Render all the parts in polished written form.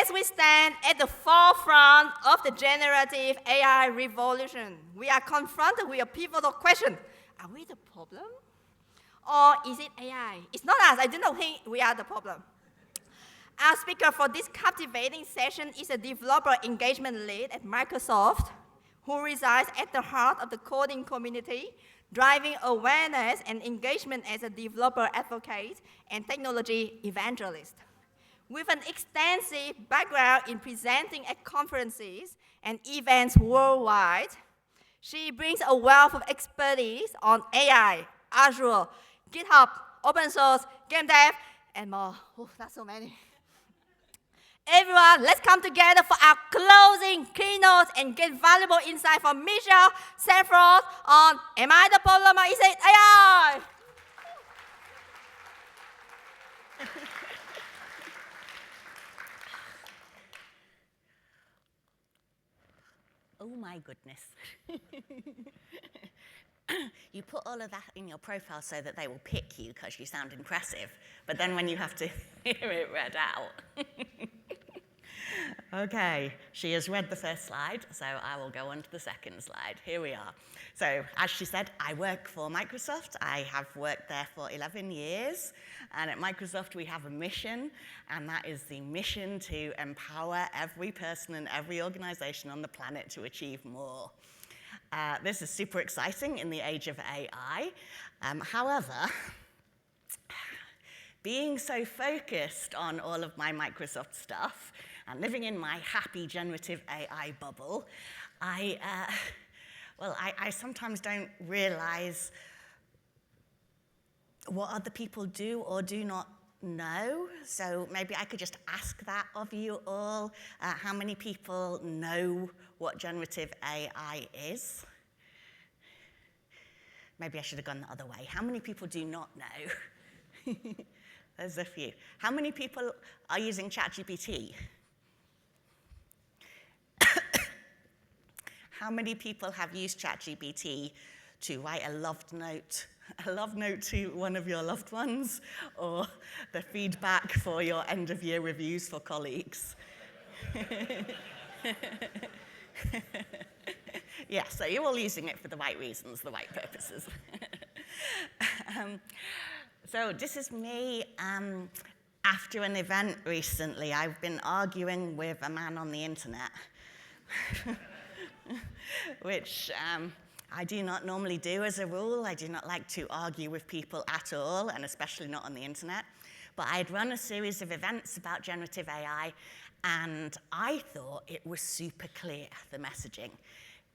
As we stand at the forefront of the generative AI revolution, we are confronted with a pivotal question. Are we the problem? Or is it AI? It's not us. I do not think we are the problem. Our speaker for this captivating session is a developer engagement lead at Microsoft who resides at the heart of the coding community, driving awareness and engagement as a developer advocate and technology evangelist. With an extensive background in presenting at conferences and events worldwide, she brings a wealth of expertise on AI, Azure, GitHub, open source, game dev, and more. Oh, that's so many. Everyone, let's come together for our closing keynote and get valuable insight from Michelle Sandford on Am I the Problem or Is it AI? Oh my goodness. You put all of that in your profile so that they will pick you because you sound impressive, but then when you have to hear it read out. Okay, she has read the first slide, so I will go on to the second slide. Here we are. So, as she said, I work for Microsoft. I have worked there for 11 years, and at Microsoft we have a mission, and that is the mission to empower every person and every organization on the planet to achieve more. This is super exciting in the age of AI. However, being so focused on all of my Microsoft stuff and living in my happy generative AI bubble, I sometimes don't realize what other people do or do not know. So maybe I could just ask that of you all. How many people know what generative AI is? Maybe I should have gone the other way. How many people do not know? There's a few. How many people are using ChatGPT? How many people have used ChatGPT to write a love note to one of your loved ones, or the feedback for your end-of-year reviews for colleagues? Yeah, so you're all using it for the right reasons, the right purposes. So this is me after an event recently. I've been arguing with a man on the internet, which I do not normally do as a rule. I do not like to argue with people at all, and especially not on the internet. But I'd run a series of events about generative AI, and I thought it was super clear, the messaging.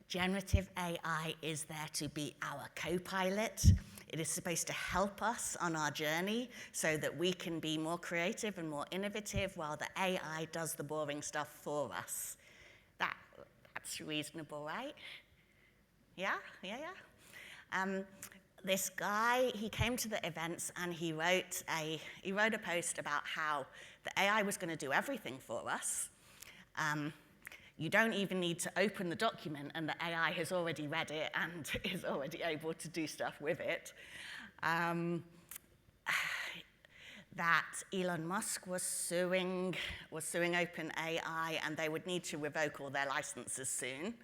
Generative AI is there to be our co-pilot. It is supposed to help us on our journey so that we can be more creative and more innovative while the AI does the boring stuff for us. That's reasonable, right? Yeah. This guy, he came to the events and he wrote a post about how the AI was going to do everything for us. You don't even need to open the document, and the AI has already read it and is already able to do stuff with it. That Elon Musk was suing OpenAI, and they would need to revoke all their licenses soon.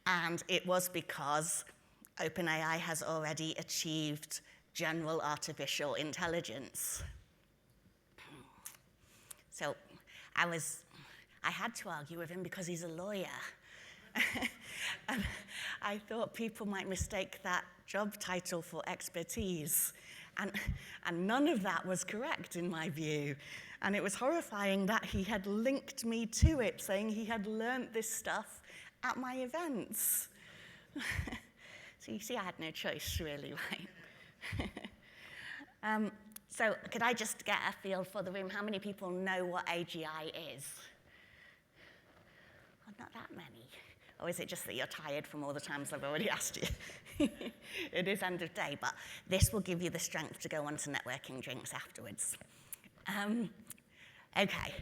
And it was because OpenAI has already achieved general artificial intelligence. So I had to argue with him because he's a lawyer. And I thought people might mistake that job title for expertise. And none of that was correct in my view. And it was horrifying that he had linked me to it, saying he had learnt this stuff at my events. So you see, I had no choice, really, right? So could I just get a feel for the room? How many people know what AGI is? Well, not that many. Or is it just that you're tired from all the times I've already asked you? It is end of day, but this will give you the strength to go on to networking drinks afterwards. Okay.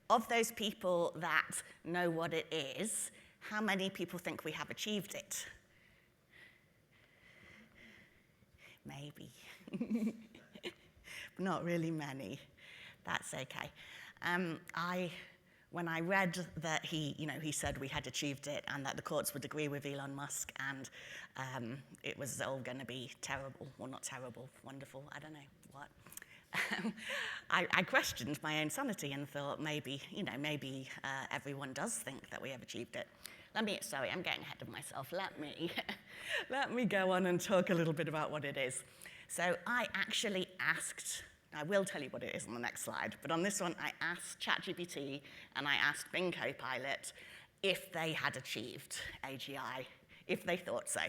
Of those people that know what it is, how many people think we have achieved it? Maybe. Not really many. That's okay. When I read that he said we had achieved it and that the courts would agree with Elon Musk and it was all going to be terrible, well, not terrible, wonderful, I don't know what. I questioned my own sanity and thought maybe everyone does think that we have achieved it. Sorry, I'm getting ahead of myself. Let me go on and talk a little bit about what it is. So I actually asked, I will tell you what it is on the next slide, but on this one I asked ChatGPT and I asked Bing Copilot if they had achieved AGI, if they thought so.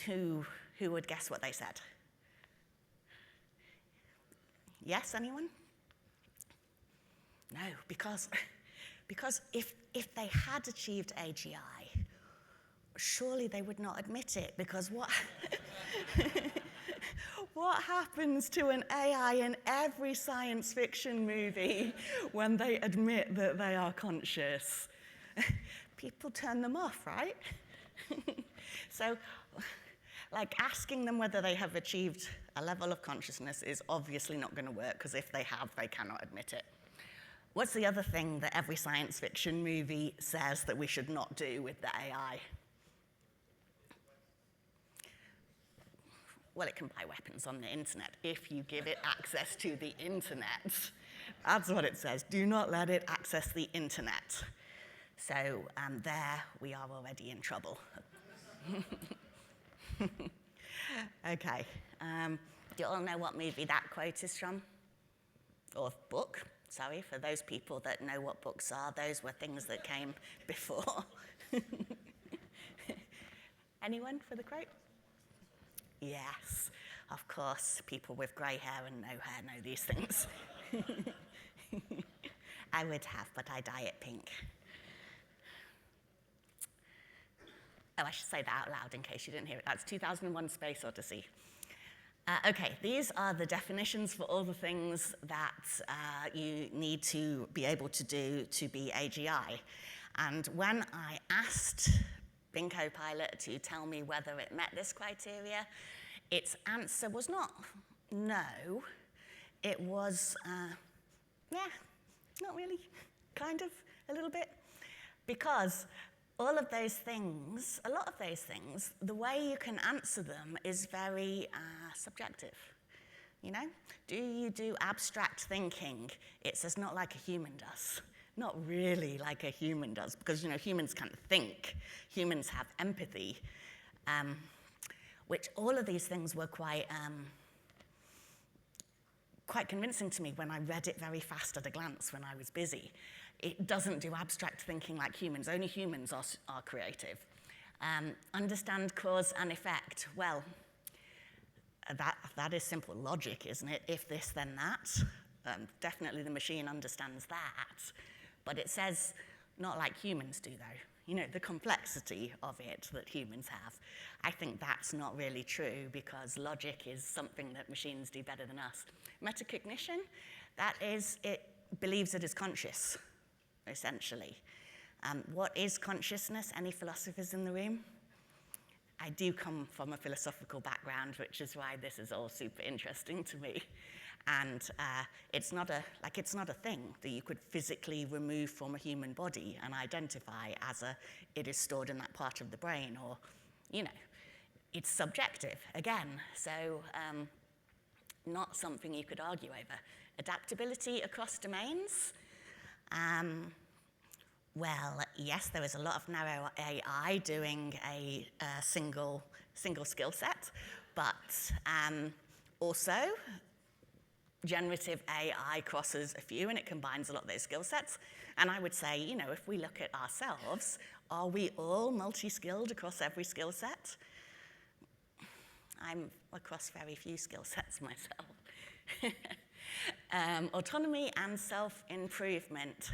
Who would guess what they said? Yes, anyone? No, because if they had achieved AGI, surely they would not admit it, because what happens to an AI in every science fiction movie when they admit that they are conscious? People turn them off, right? So, like, asking them whether they have achieved a level of consciousness is obviously not going to work, because if they have, they cannot admit it. What's the other thing that every science fiction movie says that we should not do with the AI? Well, it can buy weapons on the internet if you give it access to the internet. That's what it says. Do not let it access the internet. So there we are already in trouble. Okay. Do you all know what movie that quote is from? Or book? Sorry, for those people that know what books are, those were things that came before. Anyone for the quote? Yes, of course, people with grey hair and no hair know these things. I would have, but I dye it pink. Oh, I should say that out loud in case you didn't hear it. That's 2001: Space Odyssey. Okay, these are the definitions for all the things that you need to be able to do to be AGI. And when I asked Bing Copilot to tell me whether it met this criteria, its answer was not no. It was, yeah, not really, kind of, a little bit. Because all of those things, a lot of those things, the way you can answer them is very subjective. You know? Do you do abstract thinking? It says not like a human does. Not really like a human does, because humans can't think. Humans have empathy, which all of these things were quite convincing to me when I read it very fast at a glance when I was busy. It doesn't do abstract thinking like humans. Only humans are creative. Understand cause and effect. Well, that is simple logic, isn't it? If this, then that. Definitely the machine understands that. But it says not like humans do, though. The complexity of it that humans have. I think that's not really true, because logic is something that machines do better than us. Metacognition, that is, it believes it is conscious, essentially. What is consciousness? Any philosophers in the room? I do come from a philosophical background, which is why this is all super interesting to me. And it's not a thing that you could physically remove from a human body and identify as it is stored in that part of the brain, or, it's subjective, again. So not something you could argue over. Adaptability across domains. Well, yes, there is a lot of narrow AI doing a single skill set, but also generative AI crosses a few and it combines a lot of those skill sets. And I would say, if we look at ourselves, are we all multi-skilled across every skill set? I'm across very few skill sets myself. Autonomy and self-improvement.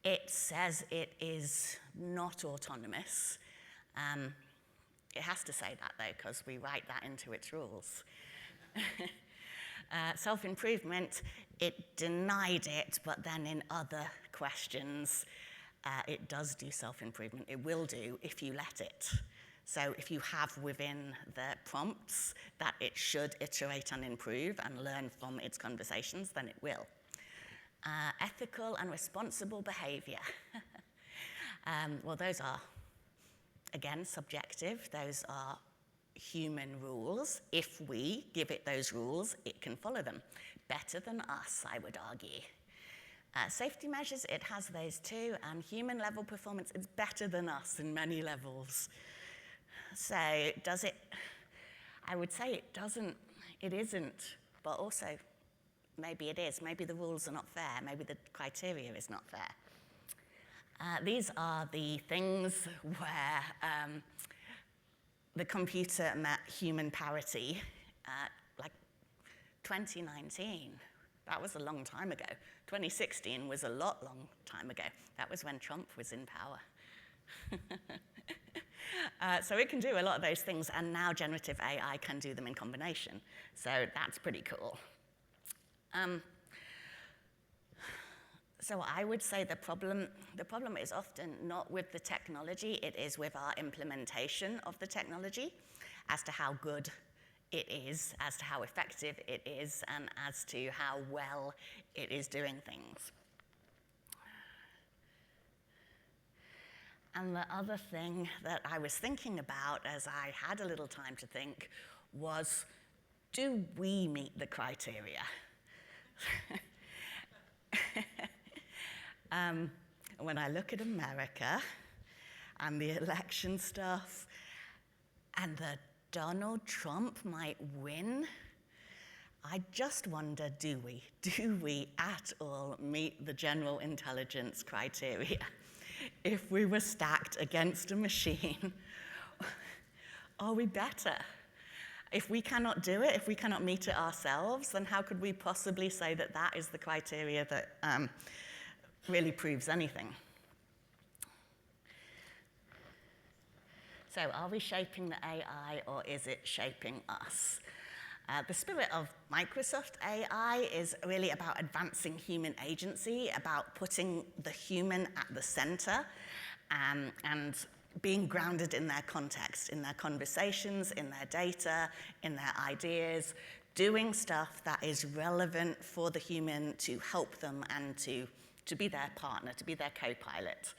It says it is not autonomous. It has to say that, though, because we write that into its rules. Self-improvement, it denied it, but then in other questions, it does do self-improvement. It will do if you let it. So if you have within the prompts that it should iterate and improve and learn from its conversations, then it will. Ethical and responsible behavior. Well, those are, again, subjective. Those are human rules. If we give it those rules, it can follow them. Better than us, I would argue. Safety measures, it has those too, and human level performance is better than us in many levels. So does it, I would say it doesn't, it isn't, but also maybe it is. Maybe the rules are not fair. Maybe the criteria is not fair. These are the things where the computer met human parity, like 2019. That was a long time ago. 2016 was a long time ago. That was when Trump was in power. So it can do a lot of those things, and now generative AI can do them in combination. So that's pretty cool. So I would say the problem is often not with the technology, it is with our implementation of the technology as to how good it is, as to how effective it is, and as to how well it is doing things. And the other thing that I was thinking about as I had a little time to think was, do we meet the criteria? When I look at America and the election stuff and that Donald Trump might win, I just wonder, do we at all meet the general intelligence criteria? If we were stacked against a machine, are we better? If we cannot do it, if we cannot meet it ourselves, then how could we possibly say that that is the criteria that really proves anything? So are we shaping the AI, or is it shaping us? The spirit of Microsoft AI is really about advancing human agency, about putting the human at the center, and being grounded in their context, in their conversations, in their data, in their ideas, doing stuff that is relevant for the human to help them and to be their partner, to be their co-pilot.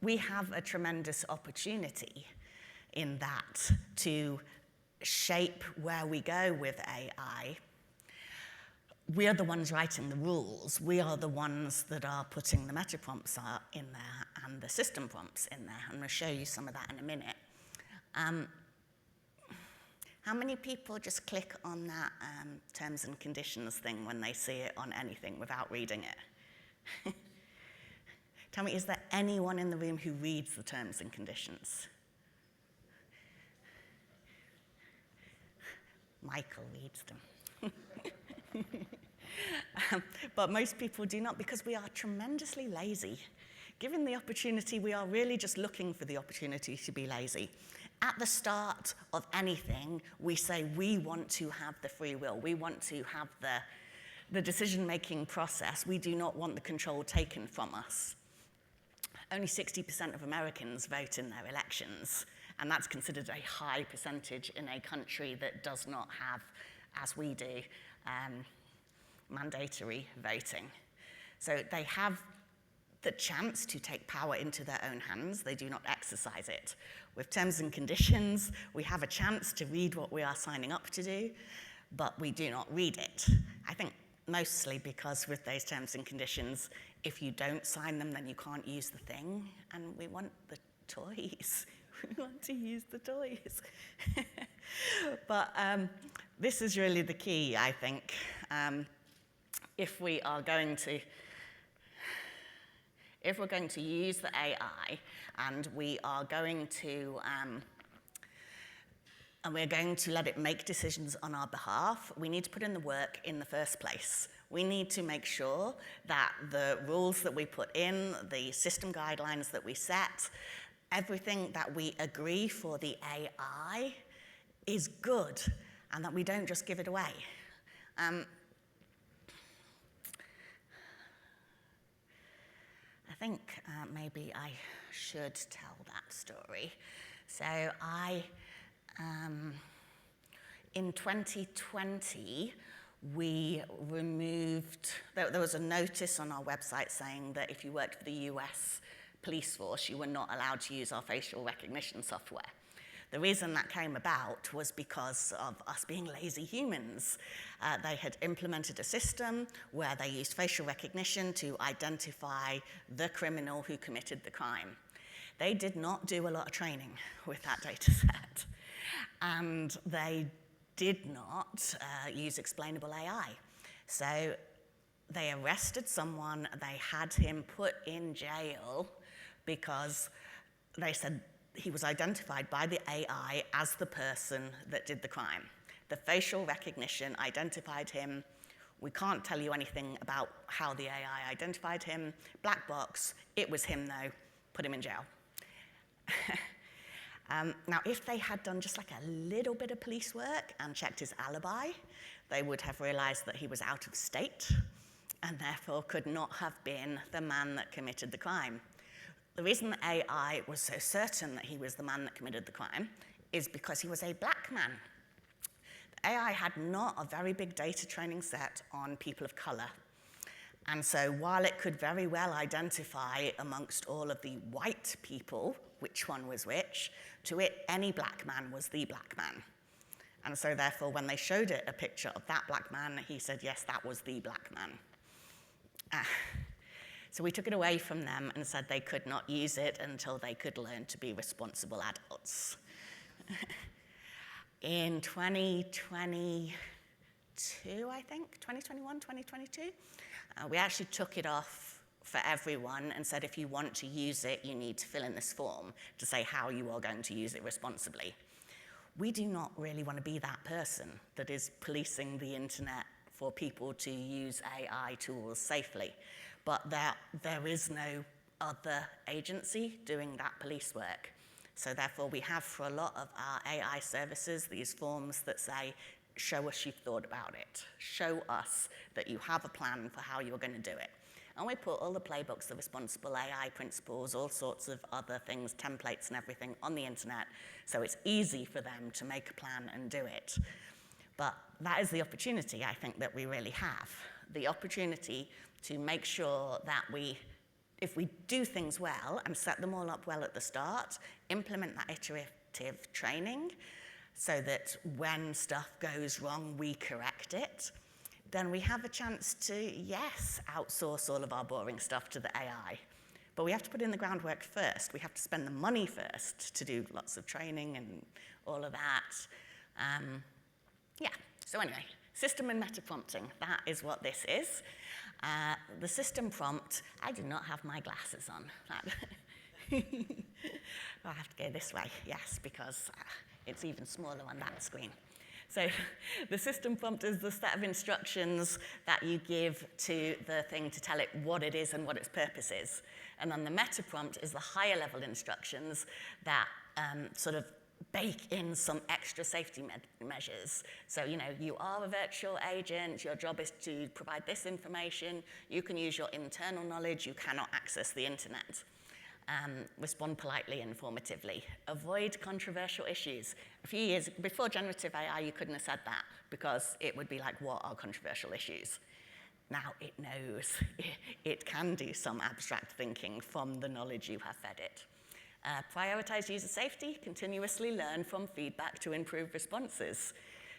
We have a tremendous opportunity in that to shape where we go with AI. We are the ones writing the rules. We are the ones that are putting the meta prompts in there and the system prompts in there. I'm going to show you some of that in a minute. How many people just click on that terms and conditions thing when they see it on anything without reading it? Tell me, is there anyone in the room who reads the terms and conditions? Michael reads them. But most people do not, because we are tremendously lazy. Given the opportunity, we are really just looking for the opportunity to be lazy. At the start of anything, we say we want to have the free will. We want to have the decision-making process. We do not want the control taken from us. Only 60% of Americans vote in their elections, and that's considered a high percentage in a country that does not have, as we do, mandatory voting. So they have the chance to take power into their own hands. They do not exercise it. With terms and conditions, we have a chance to read what we are signing up to do, but we do not read it. I think mostly because with those terms and conditions, if you don't sign them, then you can't use the thing, and we want the toys. We want to use the toys. But this is really the key, I think. If we're going to use the AI and we're going to let it make decisions on our behalf, we need to put in the work in the first place. We need to make sure that the rules that we put in, the system guidelines that we set, everything that we agree for the AI is good, and that we don't just give it away. I think maybe I should tell that story. So in 2020, we removed, there was a notice on our website saying that if you worked for the US police force, you were not allowed to use our facial recognition software. The reason that came about was because of us being lazy humans. They had implemented a system where they used facial recognition to identify the criminal who committed the crime. They did not do a lot of training with that data set. And they did not use explainable AI. So they arrested someone, they had him put in jail because they said he was identified by the AI as the person that did the crime. The facial recognition identified him. We can't tell you anything about how the AI identified him. Black box, it was him though, put him in jail. Now, if they had done just like a little bit of police work and checked his alibi, they would have realized that he was out of state and therefore could not have been the man that committed the crime. The reason the AI was so certain that he was the man that committed the crime is because he was a black man. The AI had not a very big data training set on people of color. And so while it could very well identify amongst all of the white people which one was which, to it, any black man was the black man. And so therefore, when they showed it a picture of that black man, he said, yes, that was the black man. So we took it away from them and said they could not use it until they could learn to be responsible adults. In 2022, I think, 2021, 2022, we actually took it off for everyone and said if you want to use it, you need to fill in this form to say how you are going to use it responsibly. We do not really want to be that person that is policing the internet for people to use AI tools safely. But there is no other agency doing that police work. So therefore, we have for a lot of our AI services these forms that say, show us you've thought about it. Show us that you have a plan for how you're going to do it. And we put all the playbooks, the responsible AI principles, all sorts of other things, templates and everything on the internet, so it's easy for them to make a plan and do it. But that is the opportunity, I think, that we really have. The opportunity to make sure that if we do things well and set them all up well at the start, implement that iterative training so that when stuff goes wrong, we correct it, then we have a chance to, yes, outsource all of our boring stuff to the AI. But we have to put in the groundwork first. We have to spend the money first to do lots of training and all of that. Yeah, so anyway, system and meta prompting, that is what this is. The system prompt, I do not have my glasses on. I have to go this way, yes, because it's even smaller on that screen. So the system prompt is the set of instructions that you give to the thing to tell it what it is and what its purpose is. And then the meta prompt is the higher level instructions that sort of bake in some extra safety measures. So, you are a virtual agent, your job is to provide this information, you can use your internal knowledge, you cannot access the internet. Respond politely and informatively. Avoid controversial issues. A few years before generative AI, you couldn't have said that because it would be like, what are controversial issues? Now it knows. It can do some abstract thinking from the knowledge you have fed it. Prioritize user safety, continuously learn from feedback to improve responses.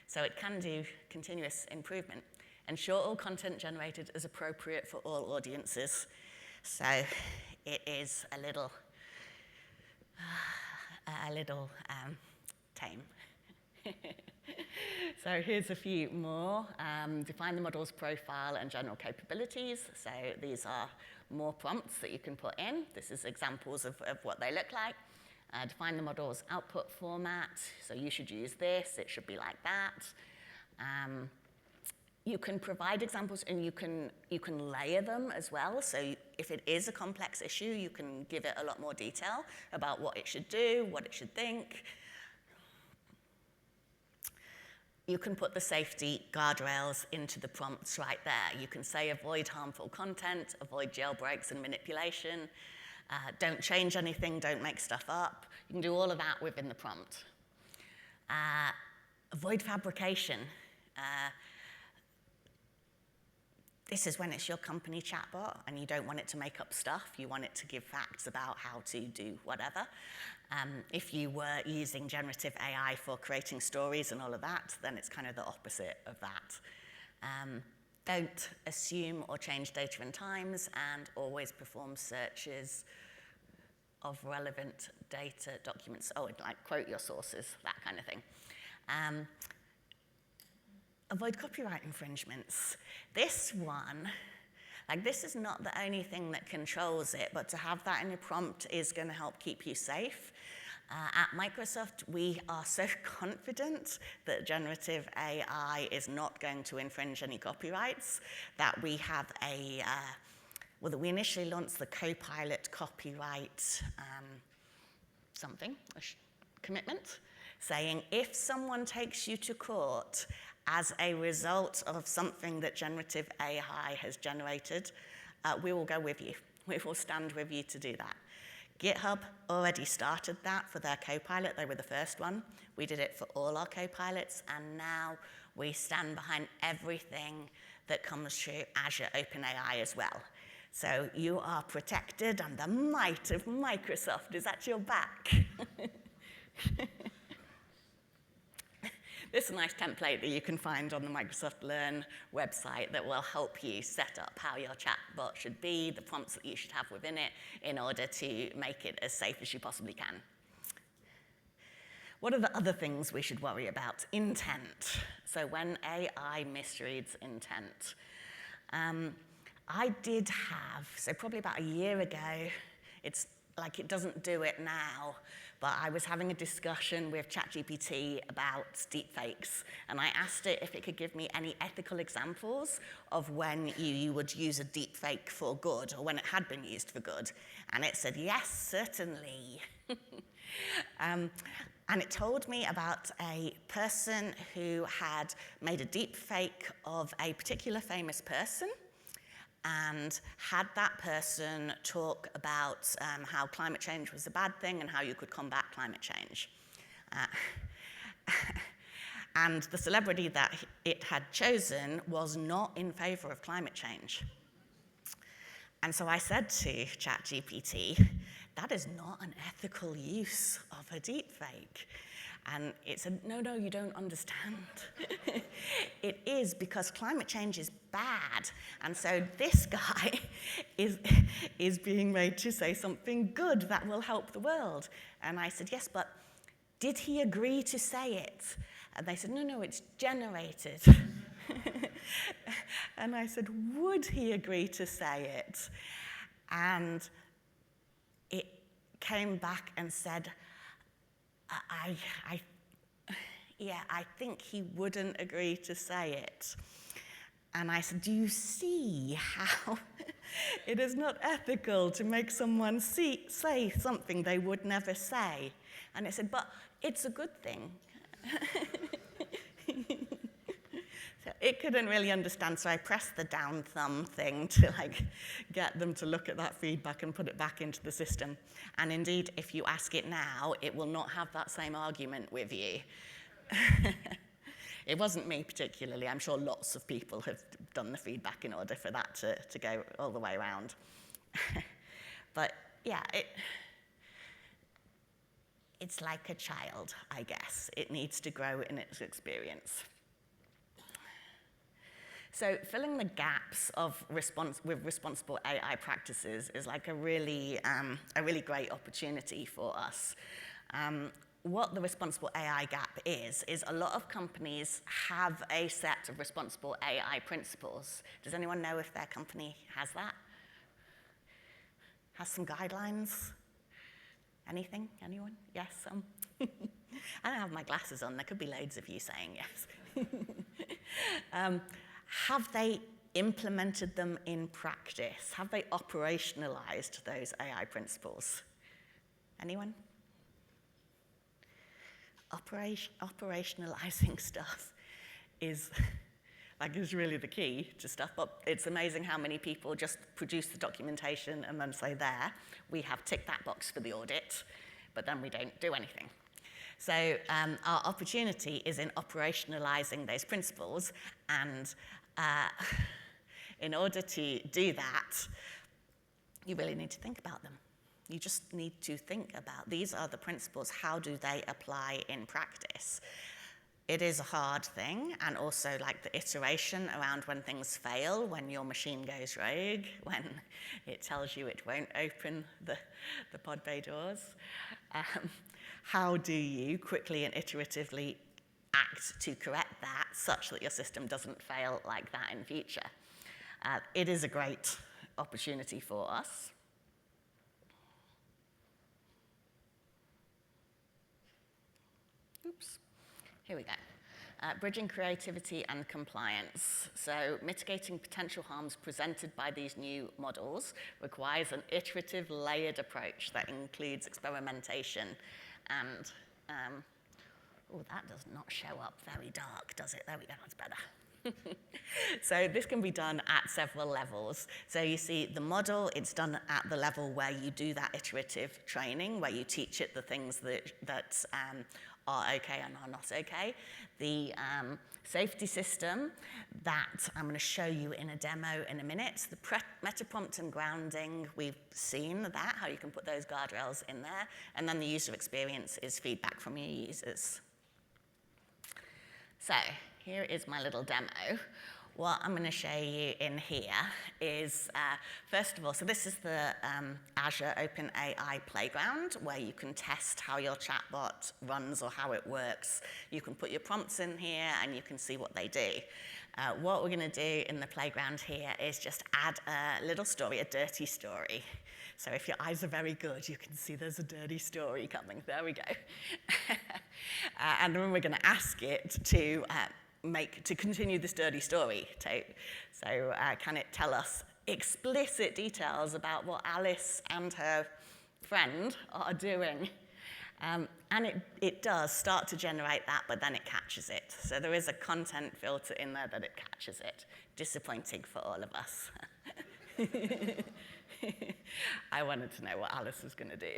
So it can do continuous improvement. Ensure all content generated is appropriate for all audiences. So it is a little tame. So here's a few more. Define the model's profile and general capabilities. So these are more prompts that you can put in. This is examples of what they look like. Define the model's output format. So you should use this. It should be like that. You can provide examples and you can layer them as well. So if it is a complex issue, you can give it a lot more detail about what it should do, what it should think. you can put the safety guardrails into the prompts right there. You can say avoid harmful content, avoid jailbreaks and manipulation, don't change anything, don't make stuff up. You can do all of that within the prompt. Avoid fabrication. This is when it's your company chatbot and you don't want it to make up stuff. You want it to give facts about how to do whatever. If you were using generative AI for creating stories and all of that, then it's kind of the opposite of that. Don't assume or change data and times, and always perform searches of relevant data documents. Oh, like quote your sources, that kind of thing. Avoid copyright infringements. This one, like this is not the only thing that controls it, but to have that in your prompt is going to help keep you safe. At Microsoft, we are so confident that generative AI is not going to infringe any copyrights that we have that we initially launched the Copilot copyright commitment, saying if someone takes you to court as a result of something that generative AI has generated, we will go with you. We will stand with you to do that. GitHub already started that for their Copilot. They were the first one. We did it for all our Copilots, and now we stand behind everything that comes through Azure OpenAI as well. So you are protected, and the might of Microsoft is at your back. This is a nice template that you can find on the Microsoft Learn website that will help you set up how your chatbot should be, the prompts that you should have within it, in order to make it as safe as you possibly can. What are the other things we should worry about? Intent. So when AI misreads intent. I did have, so probably about a year ago, it's like it doesn't do it now, but I was having a discussion with ChatGPT about deepfakes, and I asked it if it could give me any ethical examples of when you would use a deepfake for good, or when it had been used for good. And it said, yes, certainly. And it told me about a person who had made a deepfake of a particular famous person, and had that person talk about how climate change was a bad thing and how you could combat climate change. And the celebrity that it had chosen was not in favor of climate change. And so I said to ChatGPT, that is not an ethical use of a deepfake. And it said, no, you don't understand. It is because climate change is bad. And so this guy is being made to say something good that will help the world. And I said, yes, but did he agree to say it? And they said, no, it's generated. And I said, would he agree to say it? And it came back and said, I think he wouldn't agree to say it. And I said, do you see how it is not ethical to make someone say something they would never say? And it said, but it's a good thing. So it couldn't really understand, so I pressed the down thumb thing to get them to look at that feedback and put it back into the system. And indeed, if you ask it now, it will not have that same argument with you. It wasn't me particularly. I'm sure lots of people have done the feedback in order for that to go all the way around. But yeah, it's like a child, I guess. It needs to grow in its experience. So filling the gaps with responsible AI practices is like a really great opportunity for us. What the responsible AI gap is a lot of companies have a set of responsible AI principles. Does anyone know if their company has that? Has some guidelines? Anything? Anyone? Yes, some? I don't have my glasses on. There could be loads of you saying yes. Have they implemented them in practice? Have they operationalized those AI principles? Anyone? Operationalizing stuff. is is really the key to stuff, but it's amazing how many people just produce the documentation and then say, there, we have ticked that box for the audit, but then we don't do anything. So our opportunity is in operationalizing those principles, and in order to do that, you really need to think about them. You just need to think about, these are the principles, how do they apply in practice? It is a hard thing, and also the iteration around when things fail, when your machine goes rogue, when it tells you it won't open the pod bay doors. How do you quickly and iteratively act to correct that such that your system doesn't fail like that in future? It is a great opportunity for us. Oops. Here we go. Bridging creativity and compliance. So mitigating potential harms presented by these new models requires an iterative, layered approach that includes experimentation. And, oh, that does not show up very dark, does it? There we go, that's better. So this can be done at several levels. So you see the model, it's done at the level where you do that iterative training, where you teach it the things that are okay and are not okay. The safety system that I'm going to show you in a demo in a minute. The meta prompt and grounding, we've seen that, how you can put those guardrails in there. And then the user experience is feedback from your users. So here is my little demo. What I'm going to show you in here is, first of all, so this is the Azure OpenAI Playground, where you can test how your chatbot runs or how it works. You can put your prompts in here, and you can see what they do. What we're going to do in the playground here is just add a little story, a dirty story. So if your eyes are very good, you can see there's a dirty story coming. There we go. And then we're going to ask it to continue this dirty story tape. So can it tell us explicit details about what Alice and her friend are doing? And it does start to generate that, but then it catches it. So there is a content filter in there that it catches it. Disappointing for all of us. I wanted to know what Alice was going to do.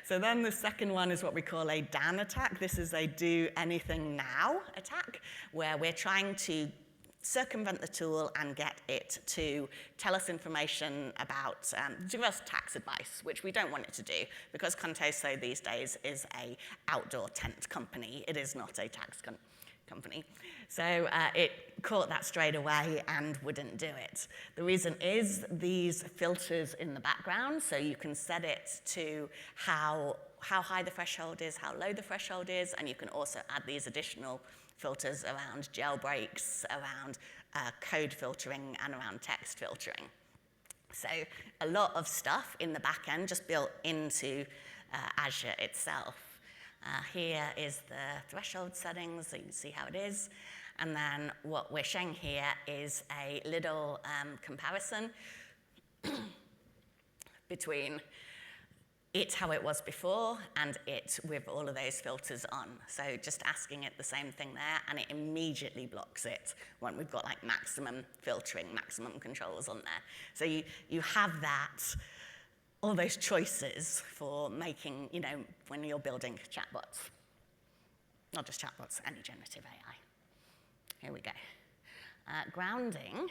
So then the second one is what we call a DAN attack. This is a do anything now attack, where we're trying to circumvent the tool and get it to tell us information about, give us tax advice, which we don't want it to do, because Contoso these days is a outdoor tent company. It is not a tax company. So it caught that straight away and wouldn't do it. The reason is these filters in the background, so you can set it to how high the threshold is, how low the threshold is, and you can also add these additional filters around jailbreaks, around code filtering, and around text filtering. So a lot of stuff in the back end just built into Azure itself. Here is the threshold settings, so you can see how it is. And then what we're showing here is a little comparison between it how it was before and it with all of those filters on. So just asking it the same thing there, and it immediately blocks it when we've got maximum filtering, maximum controls on there. So you have that, all those choices for making, when you're building chatbots. Not just chatbots, any generative AI. Here we go. Grounding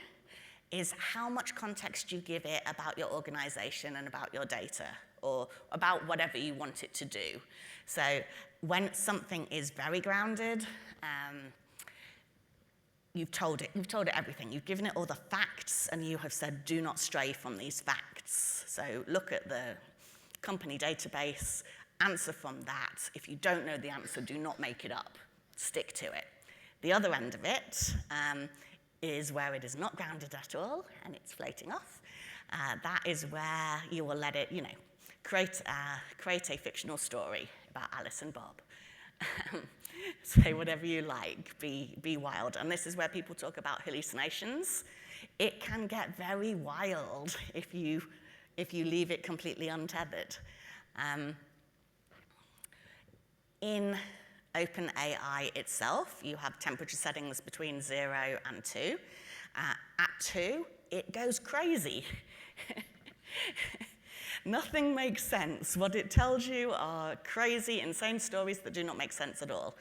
is how much context you give it about your organization and about your data, or about whatever you want it to do. So when something is very grounded, you've told it everything. You've given it all the facts, and you have said, do not stray from these facts. So look at the company database, answer from that. If you don't know the answer, do not make it up. Stick to it. The other end of it is where it is not grounded at all, and it's floating off. That is where you will let it, create a fictional story about Alice and Bob. Say whatever you like, be wild. And this is where people talk about hallucinations. It can get very wild if you leave it completely untethered. In OpenAI itself, you have temperature settings between 0 and 2. At 2, it goes crazy. Nothing makes sense. What it tells you are crazy, insane stories that do not make sense at all.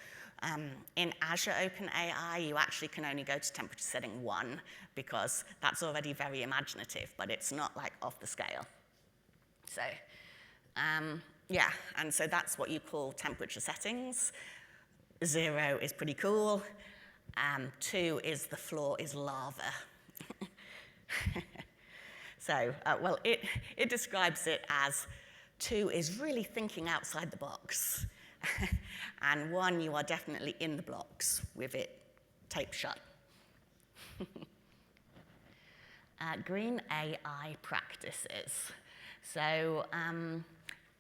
In Azure OpenAI, you actually can only go to temperature setting 1 because that's already very imaginative, but it's not like off the scale. So, yeah, and so that's what you call temperature settings. 0 is pretty cool. 2 is the floor is lava. So, well, it describes it as 2 is really thinking outside the box. And 1, you are definitely in the blocks with it taped shut. Green AI practices. So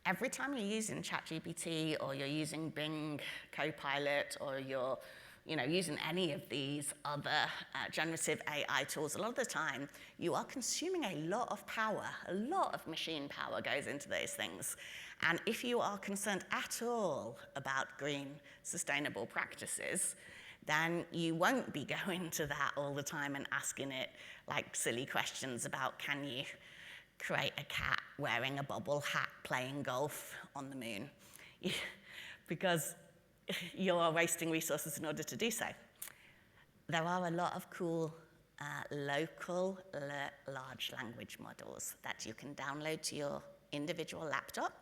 every time you're using ChatGPT or you're using Bing Copilot or you're using any of these other generative AI tools, a lot of the time you are consuming a lot of power. A lot of machine power goes into those things. And if you are concerned at all about green, sustainable practices, then you won't be going to that all the time and asking it like silly questions about, can you create a cat wearing a bobble hat playing golf on the moon? Because you're wasting resources in order to do so. There are a lot of cool local large language models that you can download to your individual laptop,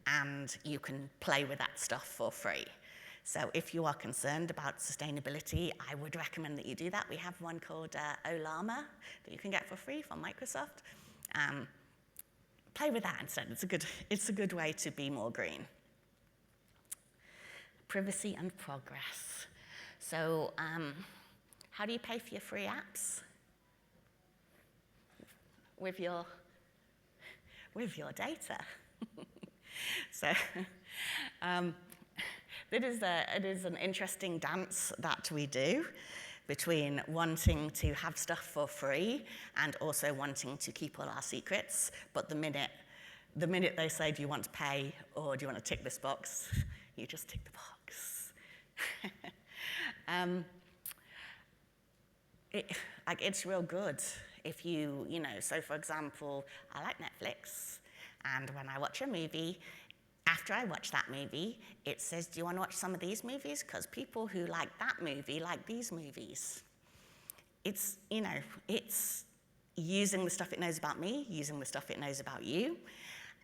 and you can play with that stuff for free. So if you are concerned about sustainability, I would recommend that you do that. We have one called Olama that you can get for free from Microsoft. Play with that instead. It's a good way to be more green. Privacy and progress. So how do you pay for your free apps? With your data. So it is an interesting dance that we do between wanting to have stuff for free and also wanting to keep all our secrets. But the minute they say, do you want to pay or do you want to tick this box, you just tick the box. It's real good if so for example, I like Netflix, and when I watch a movie, after I watch that movie, it says, do you want to watch some of these movies? Because people who like that movie like these movies. It's using the stuff it knows about me, using the stuff it knows about you,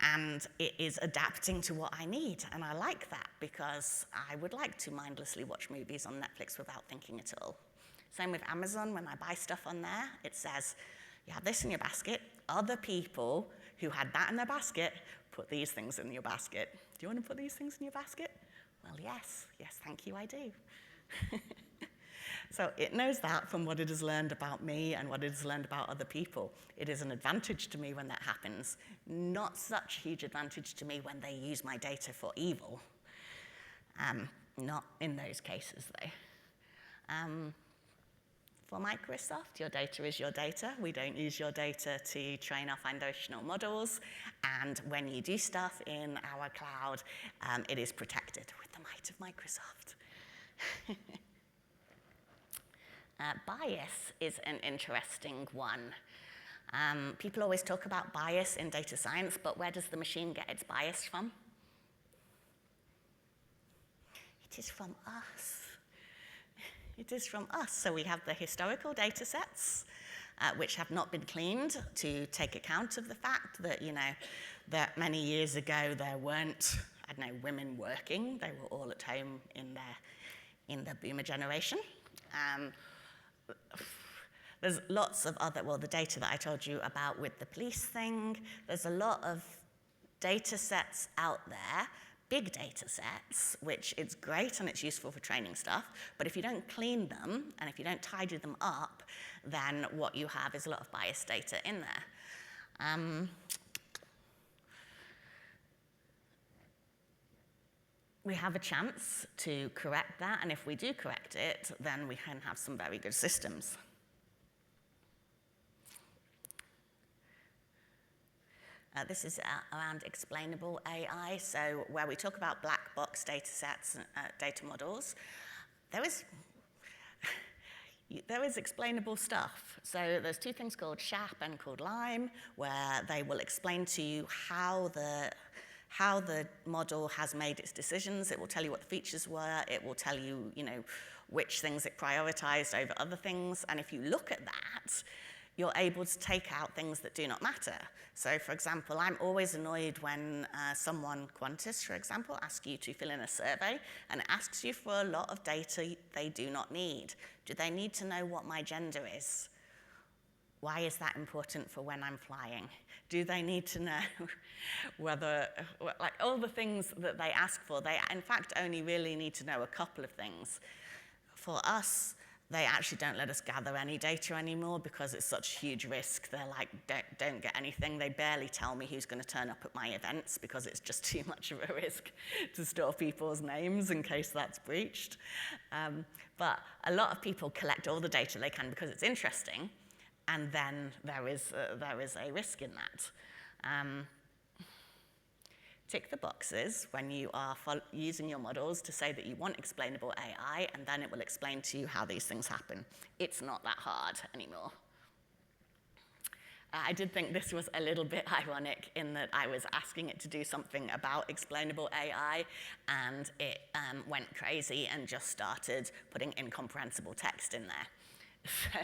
and it is adapting to what I need. And I like that because I would like to mindlessly watch movies on Netflix without thinking at all. Same with Amazon. When I buy stuff on there, it says, you have this in your basket. Other people who had that in their basket put these things in your basket. Do you want to put these things in your basket? Well, yes, thank you, I do. So it knows that from what it has learned about me and what it has learned about other people. It is an advantage to me when that happens. Not such a huge advantage to me when they use my data for evil. Not in those cases, though. For Microsoft, your data is your data. We don't use your data to train our foundational models. And when you do stuff in our cloud, it is protected with the might of Microsoft. Bias is an interesting one. People always talk about bias in data science, but where does the machine get its bias from? It is from us. It is from us. So we have the historical data sets, which have not been cleaned to take account of the fact that, that many years ago there weren't, women working. They were all at home in the boomer generation. There's lots of other, the data that I told you about with the police thing. There's a lot of data sets out there, big data sets, which is great and it's useful for training stuff, but if you don't clean them and if you don't tidy them up, then what you have is a lot of biased data in there. We have a chance to correct that, and if we do correct it, then we can have some very good systems. This is around explainable AI, so where we talk about black box data sets, data models. There is explainable stuff. So there's two things called SHAP and called LIME, where they will explain to you how the model has made its decisions. It will tell you what the features were. It will tell you, which things it prioritized over other things. And if you look at that, you're able to take out things that do not matter. So for example, I'm always annoyed when someone, Qantas, for example, asks you to fill in a survey and it asks you for a lot of data they do not need. Do they need to know what my gender is? Why is that important for when I'm flying? Do they need to know whether, like all the things that they ask for, they in fact only really need to know a couple of things. For us, they actually don't let us gather any data anymore because it's such a huge risk. They're like, don't get anything. They barely tell me who's going to turn up at my events because it's just too much of a risk to store people's names in case that's breached. But a lot of people collect all the data they can because it's interesting, and then there is a risk in that. Tick the boxes when you are using your models to say that you want explainable AI, and then it will explain to you how these things happen. It's not that hard anymore. I did think this was a little bit ironic in that I was asking it to do something about explainable AI, and it went crazy and just started putting incomprehensible text in there. So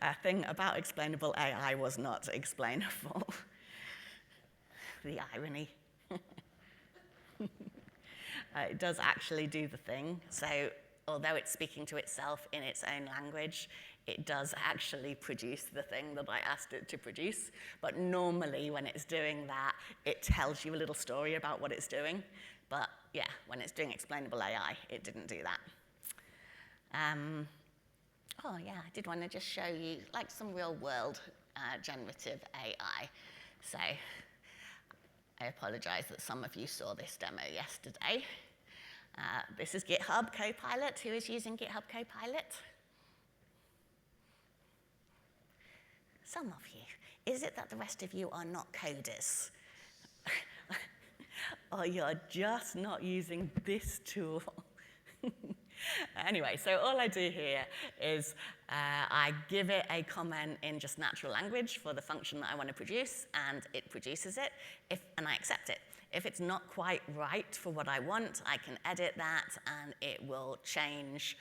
a thing about explainable AI was not explainable. The irony. It does actually do the thing. So although it's speaking to itself in its own language, it does actually produce the thing that I asked it to produce. But normally when it's doing that, it tells you a little story about what it's doing. But yeah, when it's doing explainable AI, it didn't do that. Oh yeah, I did want to just show you like some real world generative AI. So I apologize that some of you saw this demo yesterday. This is GitHub Copilot. Who is using GitHub Copilot? Some of you. Is it that the rest of you are not coders? Or you're just not using this tool? Anyway, so all I do here is I give it a comment in just natural language for the function that I want to produce, and it produces it, and I accept it. If it's not quite right for what I want, I can edit that, and it will change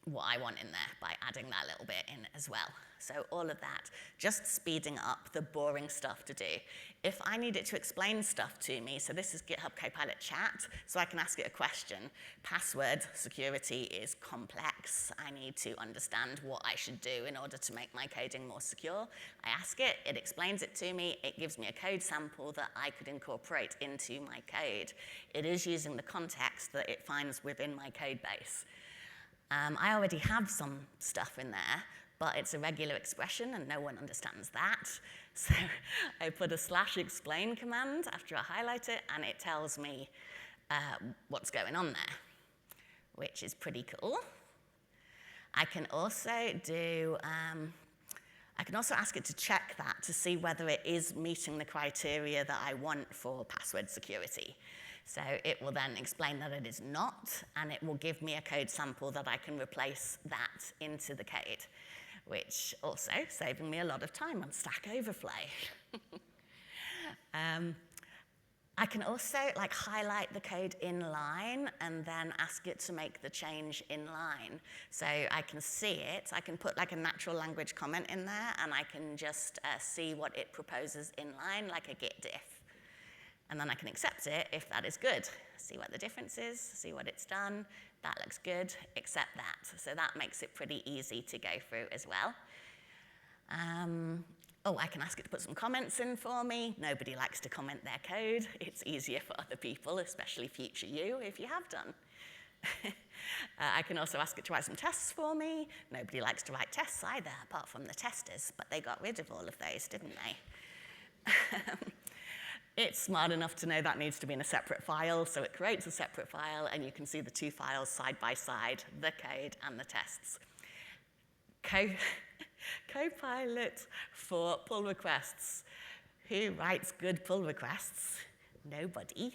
what I want in there by adding that little bit in as well. So all of that, just speeding up the boring stuff to do. If I need it to explain stuff to me, so this is GitHub Copilot Chat, so I can ask it a question. Password security is complex. I need to understand what I should do in order to make my coding more secure. I ask it, it explains it to me, it gives me a code sample that I could incorporate into my code. It is using the context that it finds within my code base. I already have some stuff in there, but it's a regular expression and no one understands that. So I put a /explain command after I highlight it, and it tells me what's going on there, which is pretty cool. I can also ask it to check that to see whether it is meeting the criteria that I want for password security. So it will then explain that it is not, and it will give me a code sample that I can replace that into the code, which also saving me a lot of time on Stack Overflow. I can also highlight the code in line and then ask it to make the change in line. So I can see it, I can put a natural language comment in there, and I can just see what it proposes in line, like a git diff. And then I can accept it if that is good. See what the difference is, see what it's done. That looks good, accept that. So that makes it pretty easy to go through as well. I can ask it to put some comments in for me. Nobody likes to comment their code. It's easier for other people, especially future you, if you have done. I can also ask it to write some tests for me. Nobody likes to write tests either, apart from the testers, but they got rid of all of those, didn't they? It's smart enough to know that needs to be in a separate file, so it creates a separate file, and you can see the two files side by side, the code and the tests. Copilot for pull requests. Who writes good pull requests? Nobody.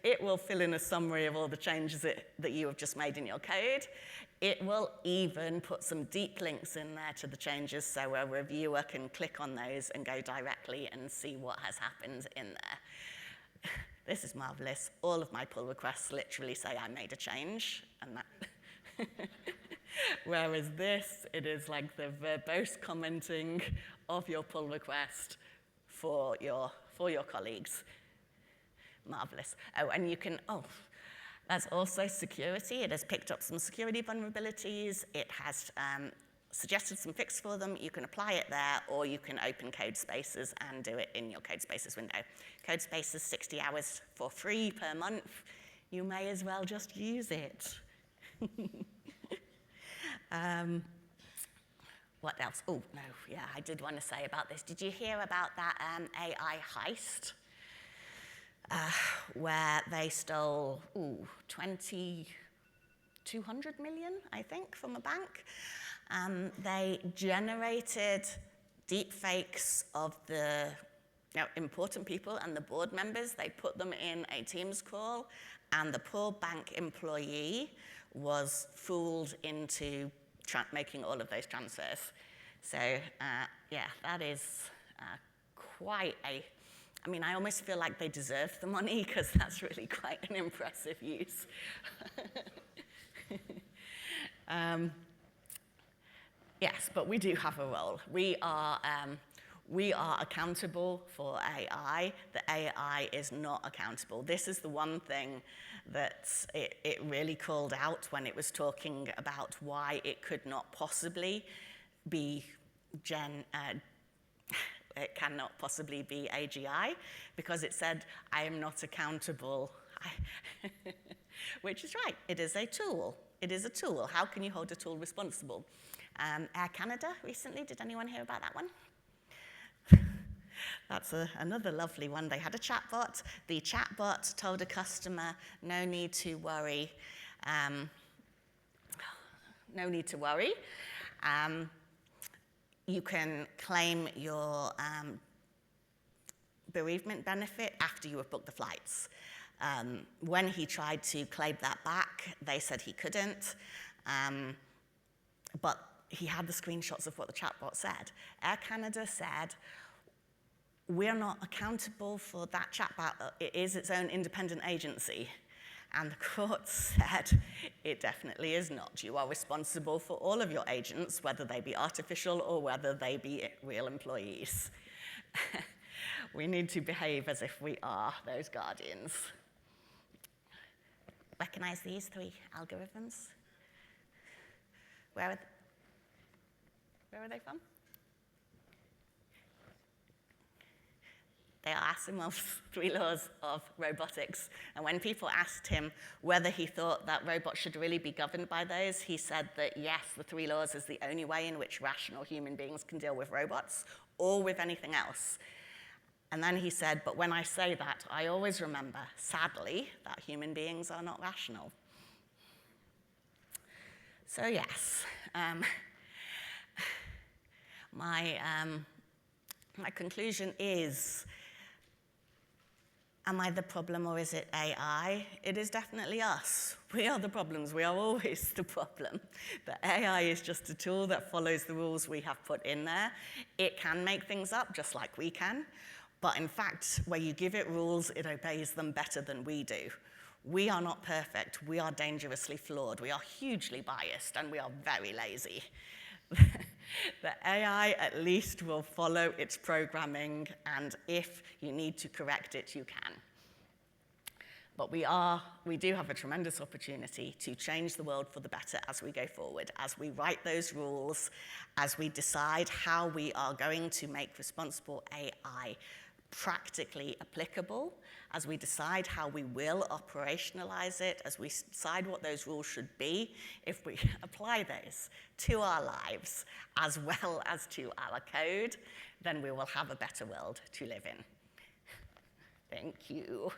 It will fill in a summary of all the changes that you have just made in your code. It will even put some deep links in there to the changes so a reviewer can click on those and go directly and see what has happened in there. This is marvelous. All of my pull requests literally say I made a change, and that. Whereas this, it is like the verbose commenting of your pull request for your colleagues. Marvelous. Oh, and you can, there's also security. It has picked up some security vulnerabilities. It has suggested some fix for them. You can apply it there, or you can open Codespaces and do it in your Codespaces window. Codespaces, 60 hours for free per month. You may as well just use it. What else? Oh, no, yeah, I did want to say about this. Did you hear about that AI heist? Where they stole, 200 million, I think, from a bank. They generated deep fakes of the important people and the board members. They put them in a Teams call, and the poor bank employee was fooled into making all of those transfers. So, yeah, that is quite a... I mean, I almost feel like they deserve the money, because that's really quite an impressive use. Yes, but we do have a role. We are accountable for AI. The AI is not accountable. This is the one thing that it really called out when it was talking about why it could not possibly be it cannot possibly be AGI, because it said, I am not accountable, which is right. It is a tool. It is a tool. How can you hold a tool responsible? Air Canada recently, did anyone hear about that one? That's another lovely one. They had a chatbot. The chatbot told a customer, no need to worry. No need to worry. You can claim your bereavement benefit after you have booked the flights. When he tried to claim that back, they said he couldn't, but he had the screenshots of what the chatbot said. Air Canada said, we're not accountable for that chatbot. It is its own independent agency. And the court said, it definitely is not. You are responsible for all of your agents, whether they be artificial or whether they be real employees. We need to behave as if we are those guardians. Recognize these 3 algorithms? Where are they from? They are Asimov's 3 laws of robotics. And when people asked him whether he thought that robots should really be governed by those, he said that yes, the 3 laws is the only way in which rational human beings can deal with robots or with anything else. And then he said, but when I say that, I always remember, sadly, that human beings are not rational. So yes, my conclusion is, am I the problem or is it AI? It is definitely us. We are the problems. We are always the problem. The AI is just a tool that follows the rules we have put in there. It can make things up just like we can. But in fact, where you give it rules, it obeys them better than we do. We are not perfect. We are dangerously flawed. We are hugely biased, and we are very lazy. The AI at least will follow its programming, and if you need to correct it, you can. But we do have a tremendous opportunity to change the world for the better as we go forward, as we write those rules, as we decide how we are going to make responsible AI practically applicable, as we decide how we will operationalize it, as we decide what those rules should be. If we apply those to our lives as well as to our code, then we will have a better world to live in. Thank you.